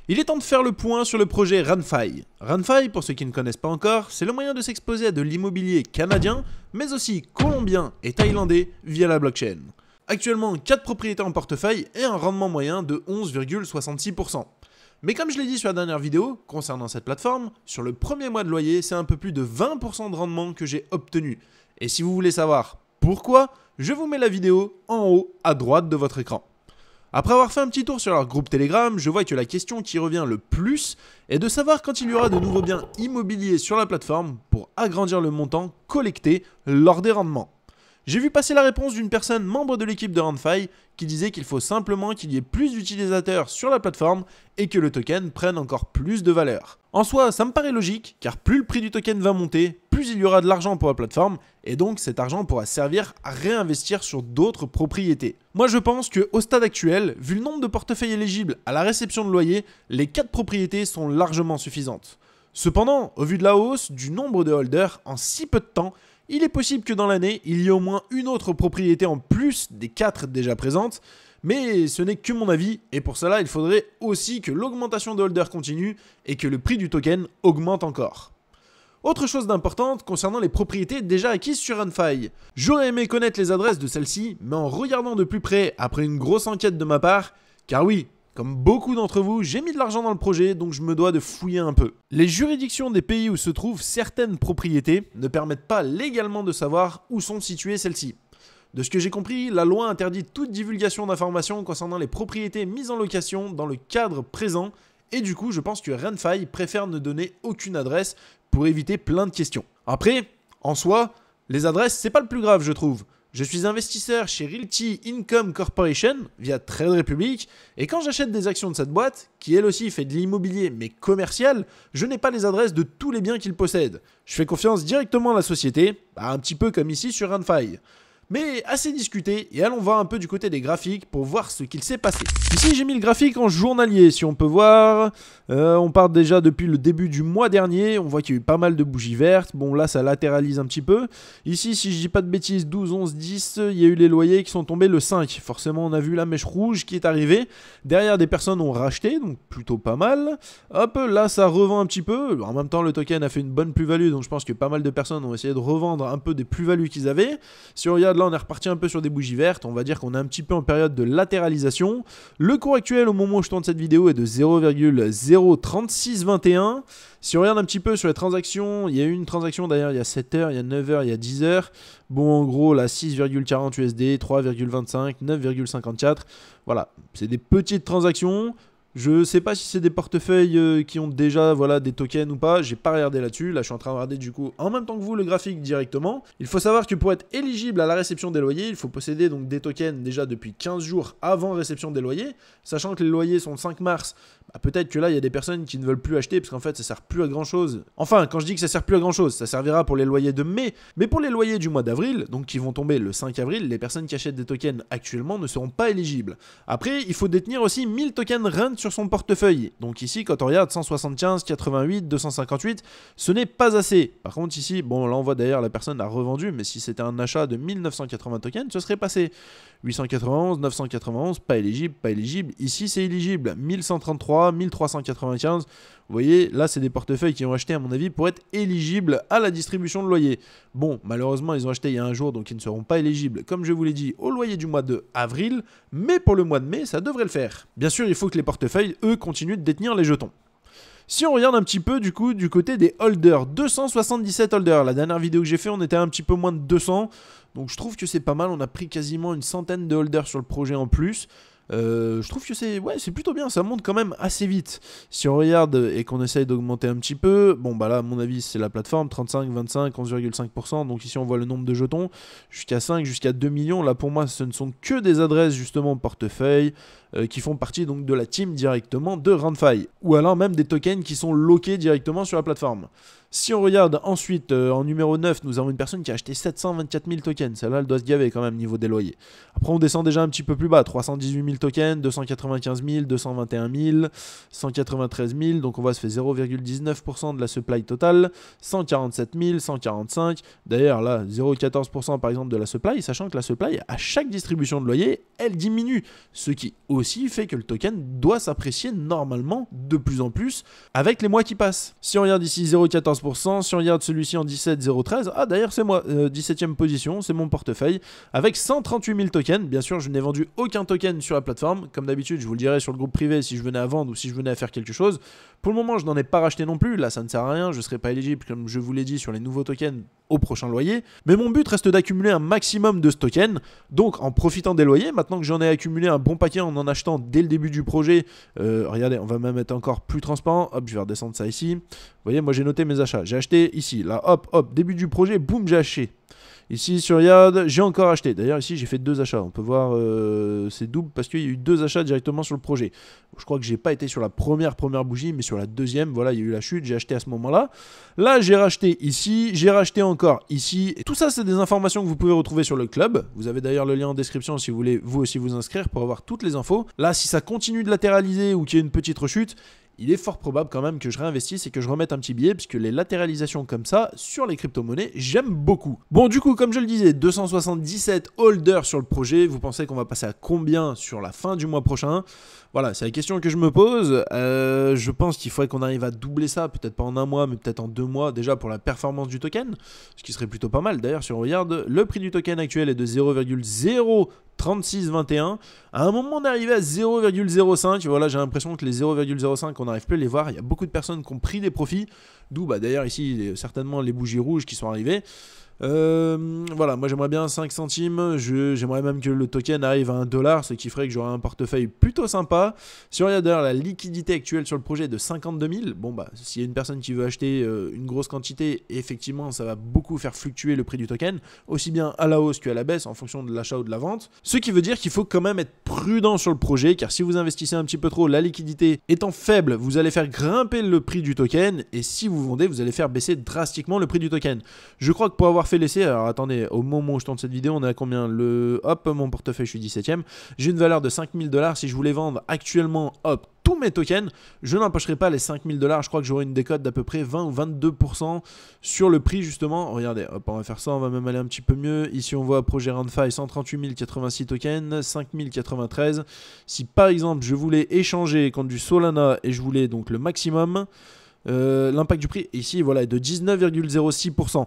Il est temps de faire le point sur le projet RunFi. RunFi, pour ceux qui ne connaissent pas encore, c'est le moyen de s'exposer à de l'immobilier canadien, mais aussi colombien et thaïlandais via la blockchain. Actuellement, 4 propriétés en portefeuille et un rendement moyen de 11,66%. Mais comme je l'ai dit sur la dernière vidéo, concernant cette plateforme, sur le premier mois de loyer, c'est un peu plus de 20% de rendement que j'ai obtenu. Et si vous voulez savoir pourquoi, je vous mets la vidéo en haut à droite de votre écran. Après avoir fait un petit tour sur leur groupe Telegram, je vois que la question qui revient le plus est de savoir quand il y aura de nouveaux biens immobiliers sur la plateforme pour agrandir le montant collecté lors des rendements. J'ai vu passer la réponse d'une personne membre de l'équipe de RunFi qui disait qu'il faut simplement qu'il y ait plus d'utilisateurs sur la plateforme et que le token prenne encore plus de valeur. En soi, ça me paraît logique, car plus le prix du token va monter, plus il y aura de l'argent pour la plateforme, et donc cet argent pourra servir à réinvestir sur d'autres propriétés. Moi je pense qu'au stade actuel, vu le nombre de portefeuilles éligibles à la réception de loyer, les 4 propriétés sont largement suffisantes. Cependant, au vu de la hausse du nombre de holders en si peu de temps, il est possible que dans l'année, il y ait au moins une autre propriété en plus des 4 déjà présentes, mais ce n'est que mon avis, et pour cela, il faudrait aussi que l'augmentation de holders continue et que le prix du token augmente encore. Autre chose d'importante concernant les propriétés déjà acquises sur RunFi. J'aurais aimé connaître les adresses de celles-ci, mais en regardant de plus près après une grosse enquête de ma part, car oui, comme beaucoup d'entre vous, j'ai mis de l'argent dans le projet, donc je me dois de fouiller un peu. Les juridictions des pays où se trouvent certaines propriétés ne permettent pas légalement de savoir où sont situées celles-ci. De ce que j'ai compris, la loi interdit toute divulgation d'informations concernant les propriétés mises en location dans le cadre présent, et du coup, je pense que RunFi préfère ne donner aucune adresse pour éviter plein de questions. Après, en soi, les adresses, c'est pas le plus grave, je trouve. Je suis investisseur chez Realty Income Corporation via Trade Republic et quand j'achète des actions de cette boîte, qui elle aussi fait de l'immobilier mais commercial, je n'ai pas les adresses de tous les biens qu'ils possèdent. Je fais confiance directement à la société, un petit peu comme ici sur RunFi. Mais assez discuté et allons voir un peu du côté des graphiques pour voir ce qu'il s'est passé. Ici j'ai mis le graphique en journalier si on peut voir. On part déjà depuis le début du mois dernier. On voit qu'il y a eu pas mal de bougies vertes. Bon là ça latéralise un petit peu. Ici si je dis pas de bêtises 12, 11, 10 il y a eu les loyers qui sont tombés le 5. Forcément on a vu la mèche rouge qui est arrivée. Derrière des personnes ont racheté donc plutôt pas mal. Hop là ça revend un petit peu. En même temps le token a fait une bonne plus-value donc je pense que pas mal de personnes ont essayé de revendre un peu des plus-values qu'ils avaient. Si on regarde là on est reparti un peu sur des bougies vertes, on va dire qu'on est un petit peu en période de latéralisation. Le cours actuel au moment où je tourne cette vidéo est de 0,03621. Si on regarde un petit peu sur les transactions, il y a eu une transaction d'ailleurs il y a 7 heures, il y a 9 heures, il y a 10 heures. Bon en gros là 6,40 USD, 3,25, 9,54. Voilà, c'est des petites transactions. Je ne sais pas si c'est des portefeuilles qui ont déjà des tokens ou pas, j'ai pas regardé là-dessus, là je suis en train de regarder du coup en même temps que vous le graphique directement. Il faut savoir que pour être éligible à la réception des loyers, il faut posséder donc des tokens déjà depuis 15 jours avant réception des loyers, sachant que les loyers sont le 5 mars, peut-être que là il y a des personnes qui ne veulent plus acheter parce qu'en fait ça sert plus à grand chose. Enfin quand je dis que ça sert plus à grand chose, ça servira pour les loyers de mai, mais pour les loyers du mois d'avril, donc qui vont tomber le 5 avril, les personnes qui achètent des tokens actuellement ne seront pas éligibles. Après il faut détenir aussi 1000 tokens RUN sur son portefeuille. Donc ici, quand on regarde 175, 88, 258, ce n'est pas assez. Par contre ici, bon là on voit d'ailleurs la personne a revendu, mais si c'était un achat de 1980 tokens, ce serait passé. 891, 991, pas éligible, pas éligible. Ici c'est éligible. 1133, 1395. Vous voyez, là c'est des portefeuilles qui ont acheté à mon avis pour être éligibles à la distribution de loyer. Bon, malheureusement ils ont acheté il y a un jour, donc ils ne seront pas éligibles, comme je vous l'ai dit, au loyer du mois de avril. Mais pour le mois de mai, ça devrait le faire. Bien sûr, il faut que les portefeuilles, eux, continuent de détenir les jetons. Si on regarde un petit peu du coup du côté des holders, 277 holders, la dernière vidéo que j'ai fait on était un petit peu moins de 200, donc je trouve que c'est pas mal, on a pris quasiment une centaine de holders sur le projet en plus. Je trouve que c'est plutôt bien, ça monte quand même assez vite. Si on regarde et qu'on essaye d'augmenter un petit peu, bon bah là à mon avis c'est la plateforme, 35, 25, 11,5%, donc ici on voit le nombre de jetons, jusqu'à 5, jusqu'à 2 millions, là pour moi ce ne sont que des adresses justement portefeuille qui font partie donc de la team directement de RunFi, ou alors même des tokens qui sont loqués directement sur la plateforme. Si on regarde ensuite en numéro 9, nous avons une personne qui a acheté 724 000 tokens. Celle-là, elle doit se gaver quand même niveau des loyers. Après, on descend déjà un petit peu plus bas. 318 000 tokens, 295 000, 221 000, 193 000. Donc on voit, ça fait 0,19% de la supply totale. 147 000, 145. D'ailleurs, là, 0,14% par exemple de la supply, sachant que la supply, à chaque distribution de loyer, elle diminue. Ce qui aussi fait que le token doit s'apprécier normalement de plus en plus avec les mois qui passent. Si on regarde ici 0,14%, si on regarde celui-ci en 17,013, ah d'ailleurs c'est moi, 17ème position, c'est mon portefeuille, avec 138 000 tokens. Bien sûr, je n'ai vendu aucun token sur la plateforme. Comme d'habitude, je vous le dirai sur le groupe privé si je venais à vendre ou si je venais à faire quelque chose. Pour le moment, je n'en ai pas racheté non plus. Là, ça ne sert à rien. Je ne serai pas éligible, comme je vous l'ai dit, sur les nouveaux tokens au prochain loyer. Mais mon but reste d'accumuler un maximum de ce token. Donc, en profitant des loyers, maintenant que j'en ai accumulé un bon paquet en achetant dès le début du projet, regardez, on va même être encore plus transparent. Hop, je vais redescendre ça ici. Vous voyez, moi j'ai noté mes achats. J'ai acheté ici, là, hop, hop, début du projet, boum, j'ai acheté. Ici sur Yard, j'ai encore acheté. D'ailleurs ici j'ai fait 2 achats. On peut voir c'est double parce qu'il y a eu 2 achats directement sur le projet. Je crois que j'ai pas été sur la première bougie, mais sur la deuxième, voilà, il y a eu la chute, j'ai acheté à ce moment-là. Là j'ai racheté ici, j'ai racheté encore ici. Et tout ça c'est des informations que vous pouvez retrouver sur le club. Vous avez d'ailleurs le lien en description si vous voulez vous aussi vous inscrire pour avoir toutes les infos. Là si ça continue de latéraliser ou qu'il y a une petite rechute, il est fort probable quand même que je réinvestisse et que je remette un petit billet, puisque les latéralisations comme ça, sur les crypto-monnaies, j'aime beaucoup. Bon, du coup, comme je le disais, 277 holders sur le projet. Vous pensez qu'on va passer à combien sur la fin du mois prochain? Voilà, c'est la question que je me pose. Je pense qu'il faudrait qu'on arrive à doubler ça, peut-être pas en un mois, mais peut-être en 2 mois, déjà pour la performance du token, ce qui serait plutôt pas mal. D'ailleurs, si on regarde, le prix du token actuel est de 0,03621. À un moment, on est arrivé à 0,05. Voilà, j'ai l'impression que les 0,05, on n'arrive plus à les voir. Il y a beaucoup de personnes qui ont pris des profits. D'où, d'ailleurs, ici, certainement les bougies rouges qui sont arrivées. Voilà, moi j'aimerais bien 5 centimes, j'aimerais même que le token arrive à $1, ce qui ferait que j'aurais un portefeuille plutôt sympa. Si on regarde d'ailleurs la liquidité actuelle sur le projet est de 52 000, bon s'il y a une personne qui veut acheter une grosse quantité, effectivement ça va beaucoup faire fluctuer le prix du token, aussi bien à la hausse qu'à la baisse en fonction de l'achat ou de la vente. Ce qui veut dire qu'il faut quand même être prudent sur le projet, car si vous investissez un petit peu trop, la liquidité étant faible, vous allez faire grimper le prix du token, et si vous vendez, vous allez faire baisser drastiquement le prix du token. Je crois que pour avoir fait l'essai, alors attendez, au moment où je tourne cette vidéo, on est à combien? Hop, mon portefeuille, je suis 17ème. J'ai une valeur de 5 000 $. Si je voulais vendre actuellement, hop, tous mes tokens, je n'empocherai pas les 5 000 $. Je crois que j'aurai une décote d'à peu près 20 ou 22% sur le prix, justement. Regardez, hop, on va faire ça, on va même aller un petit peu mieux. Ici, on voit projet RunFi, 138 086 tokens, 5 093. Si par exemple, je voulais échanger contre du Solana et je voulais donc le maximum, l'impact du prix ici, voilà, est de 19,06%.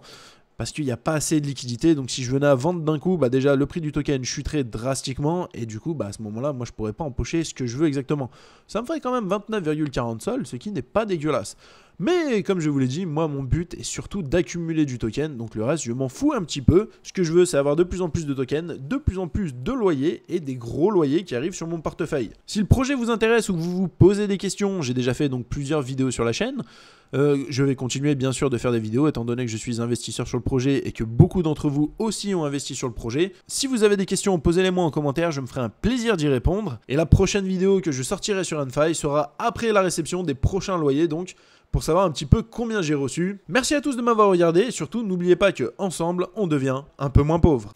Parce qu'il n'y a pas assez de liquidité, donc si je venais à vendre d'un coup, déjà le prix du token chuterait drastiquement, et du coup à ce moment-là, moi je pourrais pas empocher ce que je veux exactement. Ça me ferait quand même 29,40 sols, ce qui n'est pas dégueulasse. Mais comme je vous l'ai dit, moi mon but est surtout d'accumuler du token, donc le reste je m'en fous un petit peu. Ce que je veux c'est avoir de plus en plus de tokens, de plus en plus de loyers et des gros loyers qui arrivent sur mon portefeuille. Si le projet vous intéresse ou que vous vous posez des questions, j'ai déjà fait donc plusieurs vidéos sur la chaîne. Je vais continuer bien sûr de faire des vidéos étant donné que je suis investisseur sur le projet et que beaucoup d'entre vous aussi ont investi sur le projet. Si vous avez des questions, posez-les moi en commentaire, je me ferai un plaisir d'y répondre. Et la prochaine vidéo que je sortirai sur RunFi sera après la réception des prochains loyers, donc pour savoir un petit peu combien j'ai reçu. Merci à tous de m'avoir regardé et surtout n'oubliez pas que ensemble on devient un peu moins pauvre.